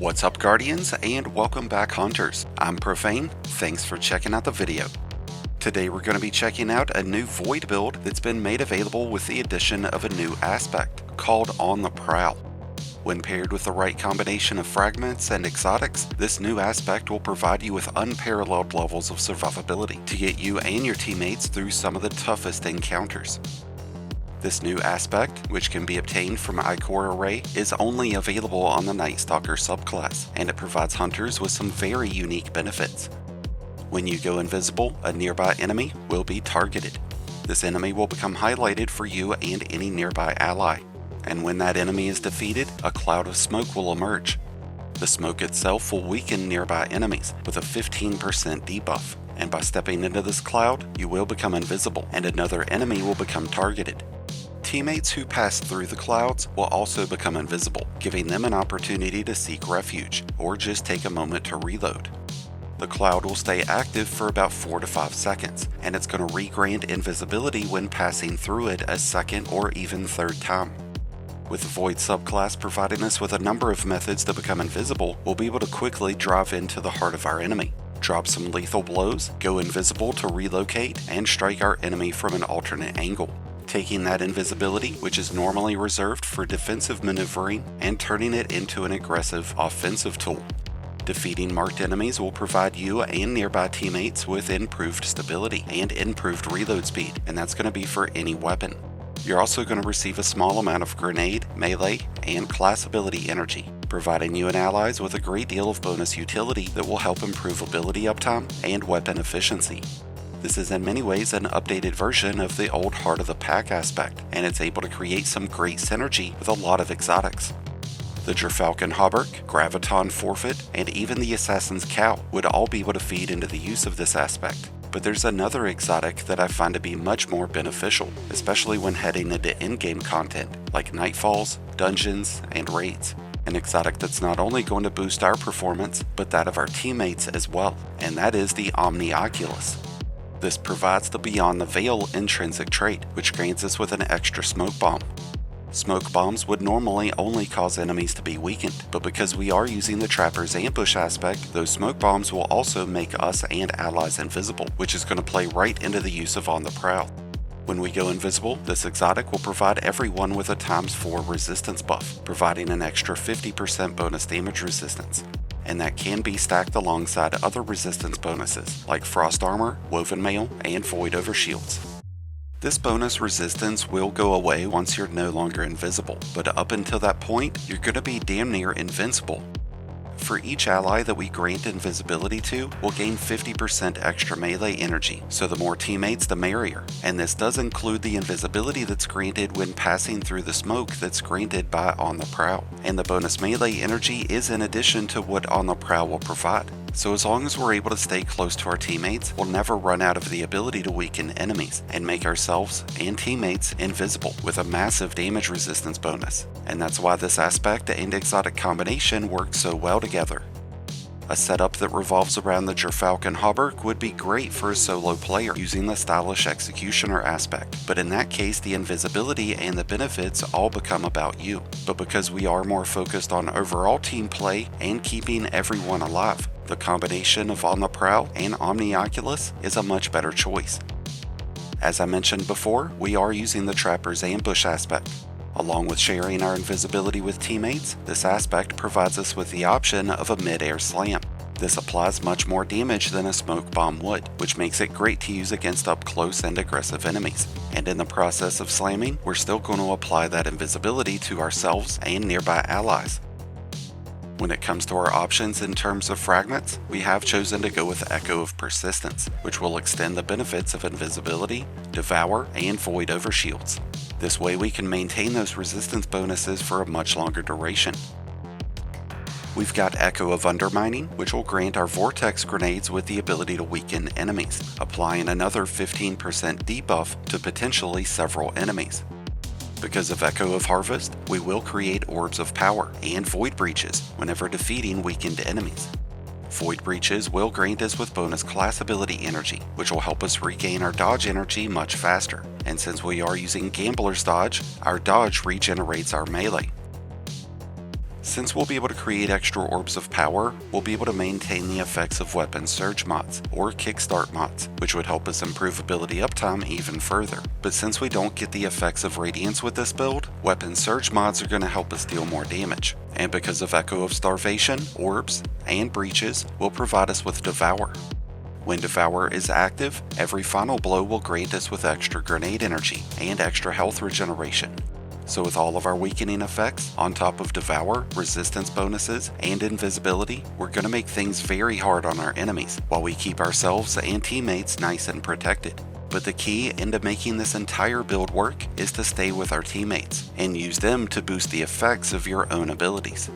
What's up, Guardians, and welcome back, Hunters. I'm Profane. Thanks for checking out the video. Today we're going to be checking out a new Void build that's been made available with the addition of a new aspect called On the Prowl. When paired with the right combination of fragments and exotics, this new aspect will provide you with unparalleled levels of survivability to get you and your teammates through some of the toughest encounters. This new aspect, which can be obtained from Ichor Array, is only available on the Night Stalker subclass, and it provides hunters with some very unique benefits. When you go invisible, a nearby enemy will be targeted. This enemy will become highlighted for you and any nearby ally, and when that enemy is defeated, a cloud of smoke will emerge. The smoke itself will weaken nearby enemies with a 15% debuff, and by stepping into this cloud, you will become invisible, and another enemy will become targeted. Teammates who pass through the clouds will also become invisible, giving them an opportunity to seek refuge, or just take a moment to reload. The cloud will stay active for about 4 to 5 seconds, and it's going to regrant invisibility when passing through it a second or even third time. With the Void subclass providing us with a number of methods to become invisible, we'll be able to quickly drive into the heart of our enemy, drop some lethal blows, go invisible to relocate, and strike our enemy from an alternate angle, taking that invisibility, which is normally reserved for defensive maneuvering, and turning it into an aggressive offensive tool. Defeating marked enemies will provide you and nearby teammates with improved stability and improved reload speed, and that's going to be for any weapon. You're also going to receive a small amount of grenade, melee, and class ability energy, providing you and allies with a great deal of bonus utility that will help improve ability uptime and weapon efficiency. This is in many ways an updated version of the old Heart of the Pack aspect, and it's able to create some great synergy with a lot of exotics. The Gerfalcon Hauberk, Graviton Forfeit, and even the Assassin's Cow would all be able to feed into the use of this aspect. But there's another exotic that I find to be much more beneficial, especially when heading into in-game content like Nightfalls, dungeons, and raids. An exotic that's not only going to boost our performance, but that of our teammates as well, and that is the Omnioculus. This provides the Beyond the Veil intrinsic trait, which grants us with an extra smoke bomb. Smoke bombs would normally only cause enemies to be weakened, but because we are using the Trapper's Ambush aspect, those smoke bombs will also make us and allies invisible, which is going to play right into the use of On the Prowl. When we go invisible, this exotic will provide everyone with a ×4 resistance buff, providing an extra 50% bonus damage resistance, and that can be stacked alongside other resistance bonuses like Frost Armor, Woven Mail, and Void over Shields. This bonus resistance will go away once you're no longer invisible, but up until that point, you're going to be damn near invincible. For each ally that we grant invisibility to, we'll gain 50% extra melee energy, so the more teammates the merrier, and this does include the invisibility that's granted when passing through the smoke that's granted by On the Prowl, and the bonus melee energy is in addition to what On the Prowl will provide. So as long as we're able to stay close to our teammates, we'll never run out of the ability to weaken enemies and make ourselves and teammates invisible with a massive damage resistance bonus. And that's why this aspect and exotic combination work so well together. A setup that revolves around the Gerfalcon Hauberk would be great for a solo player using the stylish executioner aspect, but in that case the invisibility and the benefits all become about you. But because we are more focused on overall team play and keeping everyone alive, the combination of On the Prowl and Omnioculus is a much better choice. As I mentioned before, we are using the Trapper's Ambush aspect. Along with sharing our invisibility with teammates, this aspect provides us with the option of a mid-air slam. This applies much more damage than a smoke bomb would, which makes it great to use against up close and aggressive enemies. And in the process of slamming, we're still going to apply that invisibility to ourselves and nearby allies. When it comes to our options in terms of fragments, we have chosen to go with Echo of Persistence, which will extend the benefits of invisibility, devour, and void over shields. This way we can maintain those resistance bonuses for a much longer duration. We've got Echo of Undermining, which will grant our Vortex grenades with the ability to weaken enemies, applying another 15% debuff to potentially several enemies. Because of Echo of Harvest, we will create Orbs of Power and Void Breaches whenever defeating weakened enemies. Void Breaches will grant us with bonus class ability energy, which will help us regain our dodge energy much faster, and since we are using Gambler's Dodge, our dodge regenerates our melee. Since we'll be able to create extra orbs of power, we'll be able to maintain the effects of weapon surge mods, or kickstart mods, which would help us improve ability uptime even further. But since we don't get the effects of radiance with this build, weapon surge mods are going to help us deal more damage. And because of Echo of Starvation, orbs, and breaches will provide us with Devour. When Devour is active, every final blow will grant us with extra grenade energy and extra health regeneration. So with all of our weakening effects, on top of Devour, resistance bonuses, and invisibility, we're going to make things very hard on our enemies, while we keep ourselves and teammates nice and protected. But the key into making this entire build work is to stay with our teammates, and use them to boost the effects of your own abilities.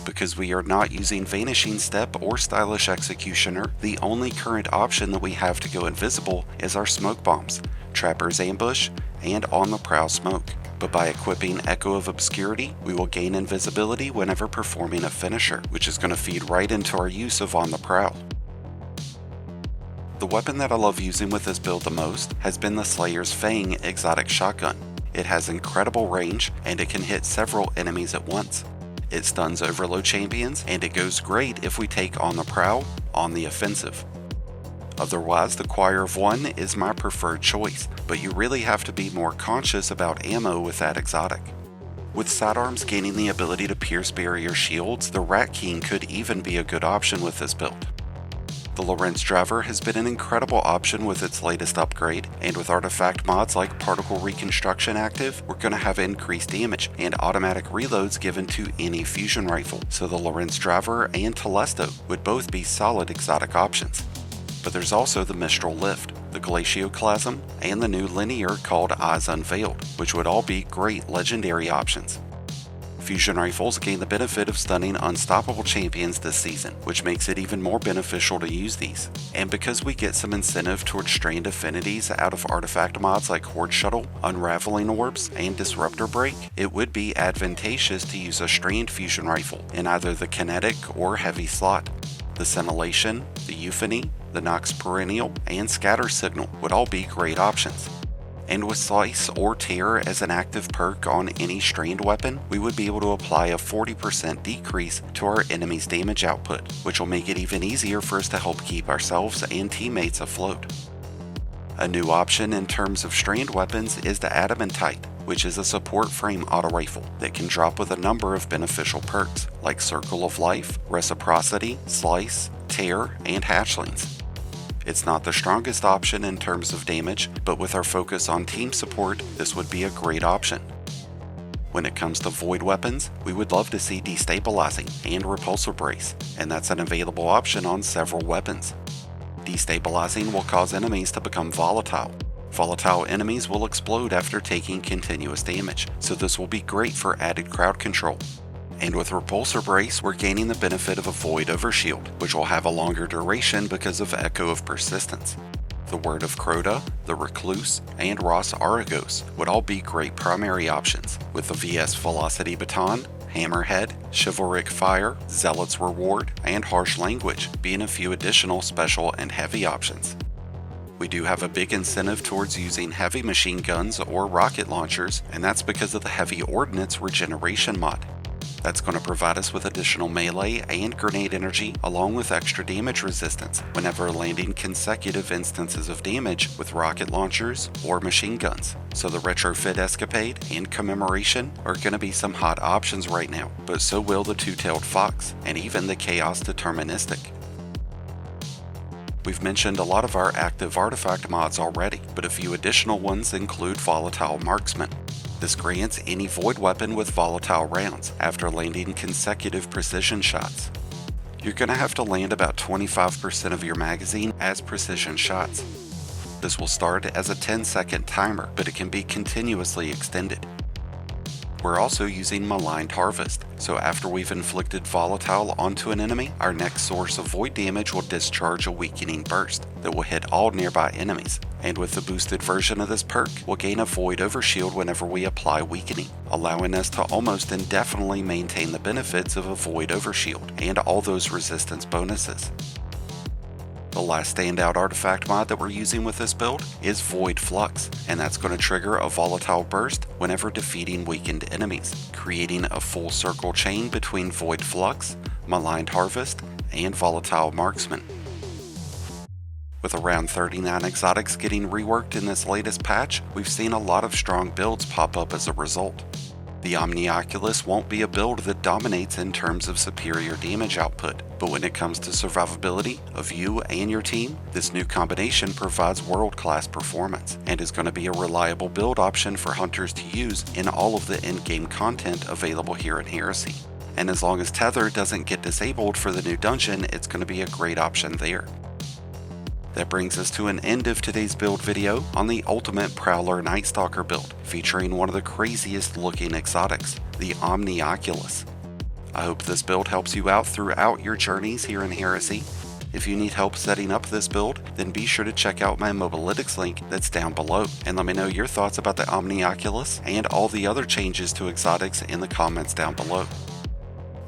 Because we are not using Vanishing Step or Stylish Executioner, the only current option that we have to go invisible is our Smoke Bombs, Trapper's Ambush, and On the Prowl Smoke. But by equipping Echo of Obscurity, we will gain invisibility whenever performing a finisher, which is going to feed right into our use of On the Prowl. The weapon that I love using with this build the most has been the Slayer's Fang exotic shotgun. It has incredible range, and it can hit several enemies at once. It stuns overload champions, and it goes great if we take On the Prowl on the offensive. Otherwise, the Choir of One is my preferred choice, but you really have to be more conscious about ammo with that exotic. With sidearms gaining the ability to pierce barrier shields, the Rat King could even be a good option with this build. The Lorentz Driver has been an incredible option with its latest upgrade, and with artifact mods like Particle Reconstruction active, we're going to have increased damage and automatic reloads given to any fusion rifle, so the Lorentz Driver and Telesto would both be solid exotic options. But there's also the Mistral Lift, the Glacioclasm, and the new linear called Eyes Unveiled, which would all be great legendary options. Fusion rifles gain the benefit of stunning unstoppable champions this season, which makes it even more beneficial to use these. And because we get some incentive towards strained affinities out of artifact mods like Horde Shuttle, Unraveling Orbs, and Disruptor Break, it would be advantageous to use a strained fusion rifle in either the kinetic or heavy slot. The Scintillation, the Euphony, the Nox Perennial, and Scatter Signal would all be great options. And with Slice or Tear as an active perk on any strained weapon, we would be able to apply a 40% decrease to our enemy's damage output, which will make it even easier for us to help keep ourselves and teammates afloat. A new option in terms of strained weapons is the Adamantite, which is a support frame auto rifle that can drop with a number of beneficial perks like Circle of Life, Reciprocity, Slice, Tear, and Hatchlings. It's not the strongest option in terms of damage, but with our focus on team support, this would be a great option. When it comes to void weapons, we would love to see Destabilizing and Repulsor Brace, and that's an available option on several weapons. Destabilizing will cause enemies to become volatile. Volatile enemies will explode after taking continuous damage, so this will be great for added crowd control. And with Repulsor Brace, we're gaining the benefit of a Void Overshield, which will have a longer duration because of Echo of Persistence. The Word of Crota, the Recluse, and Ross Aragos would all be great primary options, with the VS Velocity Baton, Hammerhead, Chivalric Fire, Zealot's Reward, and Harsh Language being a few additional special and heavy options. We do have a big incentive towards using heavy machine guns or rocket launchers, and that's because of the Heavy Ordnance Regeneration mod. That's going to provide us with additional melee and grenade energy, along with extra damage resistance whenever landing consecutive instances of damage with rocket launchers or machine guns. So the Retrofit Escapade and Commemoration are going to be some hot options right now, but so will the Two-Tailed Fox and even the Chaos Deterministic. We've mentioned a lot of our active artifact mods already, but a few additional ones include Volatile Marksman. This grants any void weapon with volatile rounds after landing consecutive precision shots. You're going to have to land about 25% of your magazine as precision shots. This will start as a 10-second timer, but it can be continuously extended. We're also using Maligned Harvest, so after we've inflicted volatile onto an enemy, our next source of void damage will discharge a weakening burst that will hit all nearby enemies. And with the boosted version of this perk, we'll gain a Void Overshield whenever we apply weakening, allowing us to almost indefinitely maintain the benefits of a Void Overshield and all those resistance bonuses. The last standout artifact mod that we're using with this build is Void Flux, and that's going to trigger a volatile burst whenever defeating weakened enemies, creating a full circle chain between Void Flux, Maligned Harvest, and Volatile Marksman. With around 39 exotics getting reworked in this latest patch, we've seen a lot of strong builds pop up as a result. The Omnioculus won't be a build that dominates in terms of superior damage output, but when it comes to survivability of you and your team, this new combination provides world-class performance, and is going to be a reliable build option for hunters to use in all of the in-game content available here in Heresy. And as long as Tether doesn't get disabled for the new dungeon, it's going to be a great option there. That brings us to an end of today's build video on the Ultimate Prowler Night Stalker build, featuring one of the craziest looking exotics, the Omnioculus. I hope this build helps you out throughout your journeys here in Heresy. If you need help setting up this build, then be sure to check out my Mobalytics link that's down below, and let me know your thoughts about the Omnioculus and all the other changes to exotics in the comments down below.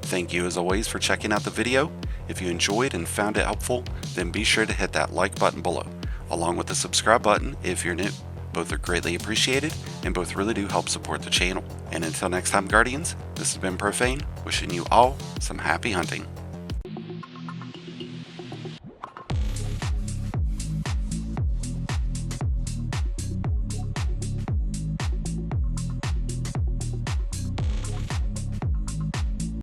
Thank you as always for checking out the video. If you enjoyed and found it helpful, then be sure to hit that like button below, along with the subscribe button if you're new. Both are greatly appreciated, and both really do help support the channel. And until next time, Guardians, this has been Profane, wishing you all some happy hunting.